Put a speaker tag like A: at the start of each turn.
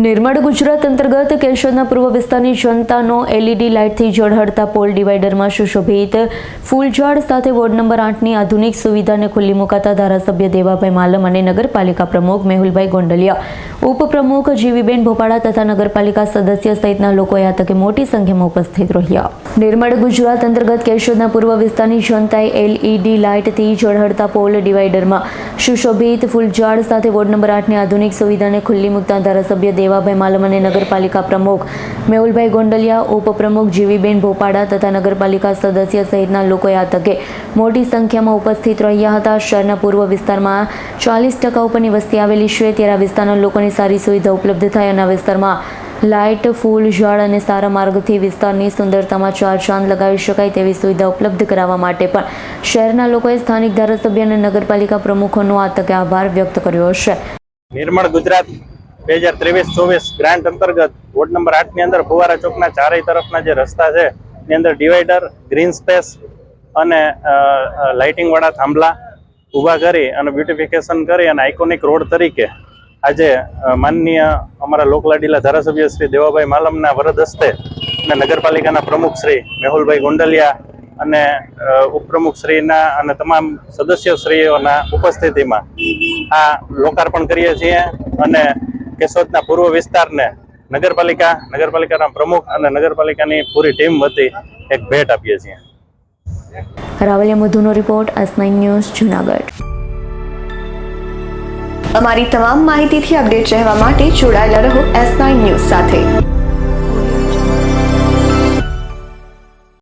A: નિર્મળ ગુજરાત અંતર્ગત કેશોદના પૂર્વ વિસ્તારની જનતાનો LED લાઇટથી ઝળહળતા પોલ ડિવાઈડરમાં સુશોભિત ફૂલઝાડ સાથે વોર્ડ નંબર 8ની આધુનિક સુવિધાને ખુલ્લી મુકાતા ધારાસભ્ય દેવાભાઈ માલમ અને નગરપાલિકા પ્રમુખ મેહુલભાઈ ગોંડલિયા, ઉપપ્રમુખ જીવીબેન ભોપાડા તથા નગરપાલિકા સદસ્ય સહિતના લોકોએ આ તકે મોટી સંખ્યામાં ઉપસ્થિત રહ્યા. નિર્મળ ગુજરાત અંતર્ગત કેશોદના પૂર્વ વિસ્તારની જનતાએ LED લાઇટથી ઝળહળતા પોલ ડિવાઈડરમાં સુશોભિત ફૂલઝાડ સાથે વોર્ડ નંબર 8ની આધુનિક સુવિધાને ખુલ્લી મુકતા ધારાસભ્ય દેવાભાઈ માલમ અને નગરપાલિકા પ્રમુખ મેહુલભાઈ ગોંડલિયા, ઉપપ્રમુખ જીવીબેન ભોપાડા તથા નગરપાલિકા સદસ્ય સહિતના લોકોએ આ તકે મોટી સંખ્યામાં ઉપસ્થિત રહ્યા હતા. શહેરના પૂર્વ વિસ્તારમાં 40% ઉપરની વસ્તી આવેલી છે, ત્યારે આ વિસ્તારના લોકોની સારી સુવિધા ઉપલબ્ધ થાય અને આ વિસ્તારમાં લાઇટ, ફૂલ, ઝાડ અને સારા માર્ગથી વિસ્તારની સુંદરતામાં ચાર ચાંદ લગાવી શકાય તેવી સુવિધા ઉપલબ્ધ કરાવવા માટે પણ શહેરના લોકોએ સ્થાનિક ધારાસભ્ય અને નગરપાલિકા પ્રમુખોનો આ તકે આભાર વ્યક્ત કર્યો છે.
B: નિર્મળ ગુજરાત 2023-24 ગ્રાન્ટ અંતર્ગત વોર્ડ નંબર 8 ની અંદર ફુવારા ચોકના ચારેય તરફના જે રસ્તા છે એની અંદર ડિવાઈડર, ગ્રીન સ્પેસ અને લાઇટિંગ વાળા થાંભલા ઊભા કરી અને બ્યુટિફિકેશન કરી અને આઇકોનિક રોડ તરીકે આજે માનનીય અમારા લોકલાડીલા ધારાસભ્ય શ્રી દેવાભાઈ માલમના વરદ હસ્તે અને નગરપાલિકાના પ્રમુખ શ્રી મેહુલભાઈ ગોંડલિયા અને ઉપપ્રમુખશ્રીના અને તમામ સદસ્યશ્રીઓના ઉપસ્થિતિમાં આ લોકાર્પણ કરીએ છીએ અને કેશોદના પૂર્વ વિસ્તારને નગરપાલિકાના પ્રમુખ અને નગરપાલિકાની પૂરી ટીમ વતી એક ભેટ આપીએ છીએ.
A: રાવલિયા મધુનો રિપોર્ટ, S9 ન્યૂઝ, જૂનાગઢ.
C: અમારી તમામ માહિતીથી અપડેટ રહેવા માટે જોડાયેલા રહો S9 ન્યૂઝ સાથે.